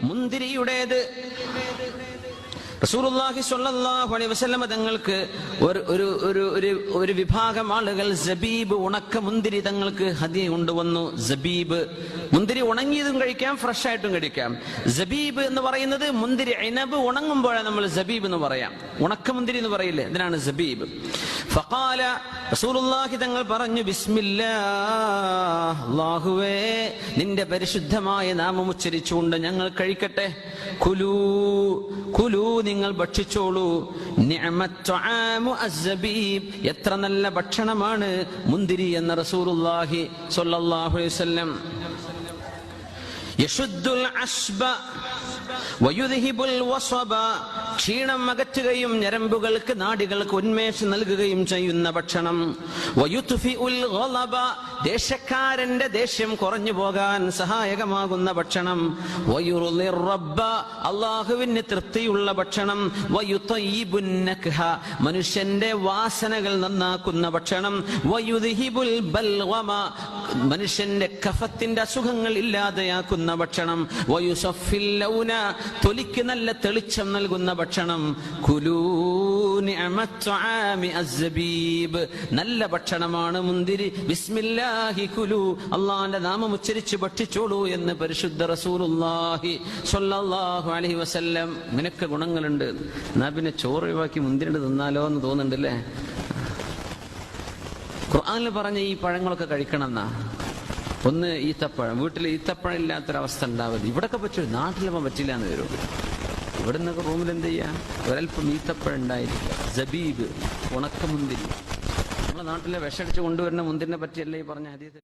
മുന്തിരിയുടേത് റസൂലുള്ളാഹി സ്വല്ലല്ലാഹു അലൈഹി വസല്ലം തങ്ങൾക്ക് ഒരു വിഭാഗം ആളുകൾ സബീബ് ഉണക്ക മുന്തിരി തങ്ങൾക്ക് ഹദിയ കൊണ്ടുവന്നു. സബീബ് മുന്തിരി ഉണങ്ങിയതും കഴിക്കാം, ഫ്രഷ് ആയിട്ടും കഴിക്കാം. സബീബ് എന്ന് പറയുന്നത് മുന്തിരി ഇനബ് ഉണങ്ങുമ്പോഴാണ് നമ്മൾ സബീബ് എന്ന് പറയാം. ഉണക്ക മുന്തിരി എന്ന് പറയില്ലേ, ഇതിനാണ് സബീബ്. ഫഖാല റസൂലുള്ളാഹി തങ്ങൾ പറഞ്ഞു, ബിസ്മില്ലാഹ്, അല്ലാഹുവേ നിന്റെ പരിശുദ്ധമായ നാമം ഉച്ചരിച്ചുകൊണ്ട് ഞങ്ങൾ കഴിക്കട്ടെ. കുലൂ കുലൂ, നിങ്ങൾ ഭക്ഷിച്ചോളൂ. നിഅമത്തുആമു അസ്സബീബ്, എത്ര നല്ല ഭക്ഷണമാണ് മുന്തിരി എന്ന റസൂലുള്ളാഹി സ്വല്ലല്ലാഹു അലൈഹി വസല്ലം. യശുദ്ദുൽ അശ്ബ വയുദ്ഹിബുൽ വസ്വബ, ക്ഷീണം അകറ്റുകയും ഞരമ്പുകൾക്ക് നാഡികൾക്ക് ഉന്മേഷം നൽകുകയും ചെയ്യുന്ന ഭക്ഷണം. വയുത്ഫിഉൽ ഗളബ, ദേശക്കാരന്റെ ദേഷ്യം കുറഞ്ഞു പോകാൻ സഹായകമാകുന്ന ഭക്ഷണം. വയുർളിർ റബ്ബ, അല്ലാഹുവിന് തൃപ്തിയുള്ള ഭക്ഷണം. വയുതയ്യിബുൻ നക്ഹ, മനുഷ്യന്റെ വാസനകൾ നന്നാക്കുന്ന ഭക്ഷണം. വയുദ്ഹിബുൽ ബൽഗമ, മനുഷ്യന്റെ കഫത്തിന്റെ അസുഖങ്ങൾ ഇല്ലാതെയാക്കുന്ന ഭക്ഷണം. വയുസഫിൽ ലൗന, തൊലിക്ക് നല്ല തെളിച്ചം നൽകുന്ന ഭക്ഷണം. കുലൂ നിഅമത്തുആമി അസ്സബീബ്, നല്ല ഭക്ഷണമാണ് മുന്തിരി. ബിസ്മില്ലാഹി കുലൂ, അല്ലാഹുവിന്റെ നാമം ഉച്ചരിച്ച് ഭക്ഷിച്ചോളൂ എന്ന് പരിശുദ്ധ റസൂലുള്ളാഹി സ്വല്ലല്ലാഹു അലൈഹി വസല്ലം. നിനക്ക് ഗുണങ്ങളുണ്ട്, എന്നാ പിന്നെ ചോറ് ഒഴിവാക്കി മുന്തിരി തിന്നാലോ എന്ന് തോന്നുന്നുണ്ടല്ലേ. ഖുർആനിൽ പറഞ്ഞ ഈ പഴങ്ങളൊക്കെ കഴിക്കണം എന്നാ. ഒന്ന് ഈത്തപ്പഴം, വീട്ടിൽ ഈത്തപ്പഴം ഇല്ലാത്തൊരവസ്ഥ ഉണ്ടാവരുത്. ഇവിടൊക്കെ പറ്റും, നാട്ടിലപ്പം പറ്റില്ല എന്ന് വരും. ഇവിടെ നിന്നൊക്കെ റൂമിൽ എന്ത് ചെയ്യാം, ഒരൽപ്പം ഈത്തപ്പഴം ഉണ്ടായിരിക്കുക. സബീബ്, ഉണക്ക മുന്തിരി. നമ്മളെ നാട്ടിലെ വിഷടിച്ച് കൊണ്ടുവരുന്ന മുന്തിരിനെ പറ്റിയല്ലേ ഈ പറഞ്ഞ ഹദീസ്.